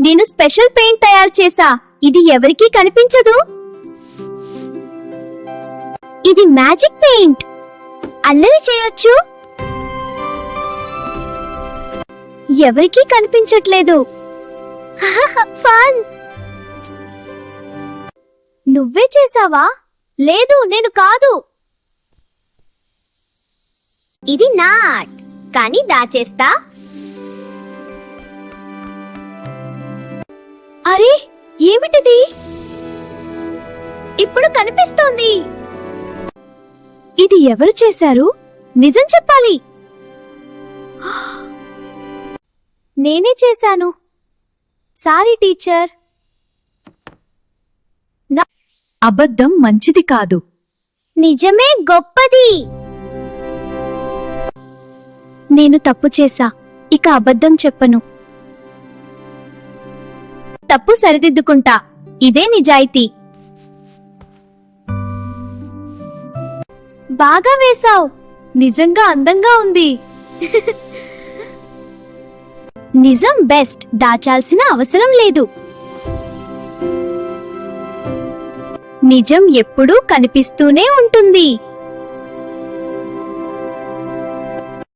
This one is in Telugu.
నేను స్పెషల్ పెయింట్ తయారు చేసా. ఇది ఎవరికీ కనిపించదు. ఇది మ్యాజిక్ పెయింట్. అల్లరి చేయొచ్చు. ఎవరికీ కనిపించట్లేదు. ఫన్. నువ్వే చేసావా? లేదు, నేను కాదు. ఇది నాట్, కానీ దాచేస్తా. అరే, ఏమిటిది? ఇప్పుడు కనిపిస్తోంది. ఇది ఎవరు చేశారు? నిజం చెప్పాలి. నేనే చేశాను. Sorry teacher. అబద్ధం మంచిది కాదు. నిజమే గొప్పది. నేను తప్పు చేశా. ఇక అబద్ధం చెప్పను. తప్పు సరిదిద్దుకుంటా. ఇదే నిజాయితీ. బాగా వేశావ్. నిజంగా అందంగా ఉంది. నిజం బెస్ట్. దాచాల్సిన అవసరం లేదు. నిజం ఎప్పుడూ కనిపిస్తూనే ఉంటుంది.